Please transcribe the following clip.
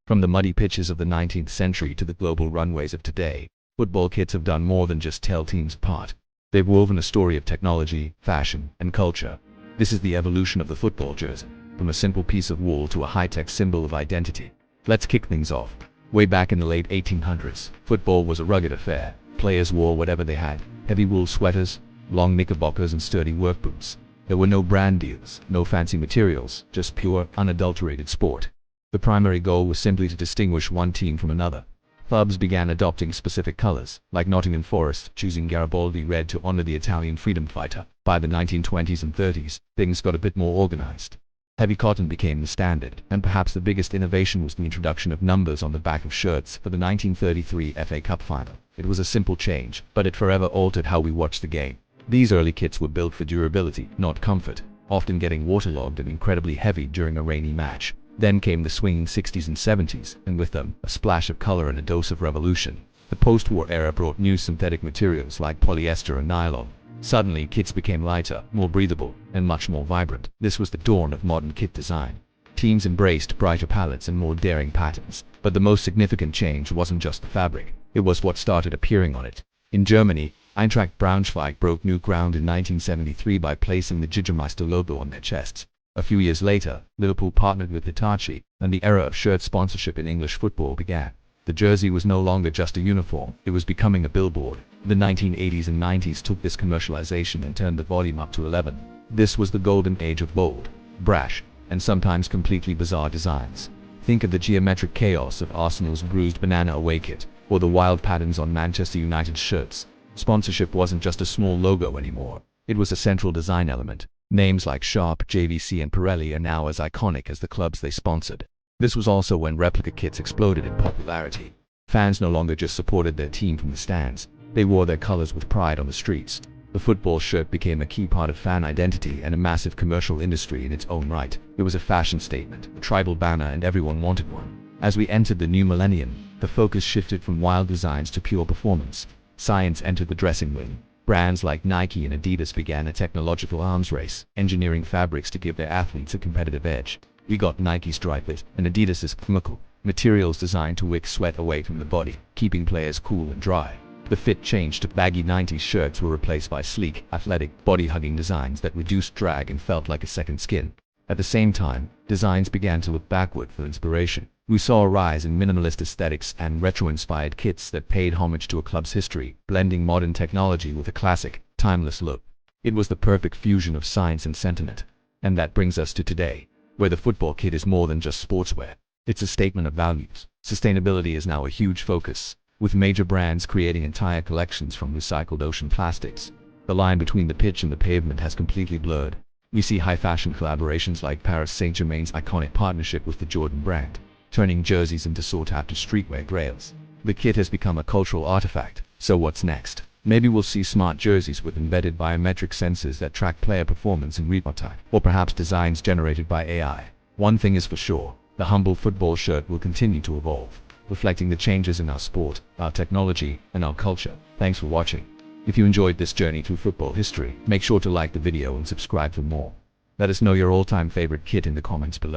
From the muddy pitches of the 19th century to the global runways of today, football kits have done more than just tell teams apart. They've woven a story of technology, fashion, and culture. This is the evolution of the football jersey, from a simple piece of wool to a high-tech symbol of identity. Let's kick things off. Way back in the late 1800s, football was a rugged affair. Players wore whatever they had: heavy wool sweaters, long knickerbockers, and sturdy work boots. There were no brand deals, no fancy materials, just pure, unadulterated sport. The primary goal was simply to distinguish one team from another. Clubs began adopting specific colors, like Nottingham Forest choosing Garibaldi red to honor the Italian freedom fighter. By the 1920s and 30s, things got a bit more organized. Heavy cotton became the standard, and perhaps the biggest innovation was the introduction of numbers on the back of shirts for the 1933 FA Cup final. It was a simple change, but it forever altered how we watched the game. These early kits were built for durability, not comfort, often getting waterlogged and incredibly heavy during a rainy match. Then came the swinging 60s and 70s, and with them, a splash of color and a dose of revolution. The post-war era brought new synthetic materials like polyester and nylon. Suddenly, kits became lighter, more breathable, and much more vibrant. This was the dawn of modern kit design. Teams embraced brighter palettes and more daring patterns. But the most significant change wasn't just the fabric, it was what started appearing on it. In Germany, Eintracht Braunschweig broke new ground in 1973 by placing the Jägermeister logo on their chests. A few years later, Liverpool partnered with Hitachi, and the era of shirt sponsorship in English football began. The jersey was no longer just a uniform, it was becoming a billboard. The 1980s and 90s took this commercialization and turned the volume up to 11. This was the golden age of bold, brash, and sometimes completely bizarre designs. Think of the geometric chaos of Arsenal's bruised banana away kit, or the wild patterns on Manchester United's shirts. Sponsorship wasn't just a small logo anymore, it was a central design element. Names like Sharp, JVC, and Pirelli are now as iconic as the clubs they sponsored. This was also when replica kits exploded in popularity. Fans no longer just supported their team from the stands, they wore their colors with pride on the streets. The football shirt became a key part of fan identity and a massive commercial industry in its own right. It was a fashion statement, a tribal banner, and everyone wanted one. As we entered the new millennium, the focus shifted from wild designs to pure performance. Science entered the dressing room. Brands like Nike and Adidas began a technological arms race, engineering fabrics to give their athletes a competitive edge. We got Nike's Dri-FIT and Adidas's Chemical, materials designed to wick sweat away from the body, keeping players cool and dry. The fit changed to baggy. 90s shirts were replaced by sleek, athletic, body-hugging designs that reduced drag and felt like a second skin. At the same time, designs began to look backward for inspiration. We saw a rise in minimalist aesthetics and retro-inspired kits that paid homage to a club's history, blending modern technology with a classic, timeless look. It was the perfect fusion of science and sentiment. And that brings us to today, where the football kit is more than just sportswear. It's a statement of values. Sustainability is now a huge focus, with major brands creating entire collections from recycled ocean plastics. The line between the pitch and the pavement has completely blurred. We see high-fashion collaborations like Paris Saint-Germain's iconic partnership with the Jordan brand, turning jerseys into sought-after streetwear grails. The kit has become a cultural artifact, so what's next? Maybe we'll see smart jerseys with embedded biometric sensors that track player performance in real time, or perhaps designs generated by AI. One thing is for sure, the humble football shirt will continue to evolve, reflecting the changes in our sport, our technology, and our culture. Thanks for watching. If you enjoyed this journey through football history, make sure to like the video and subscribe for more. Let us know your all-time favorite kit in the comments below.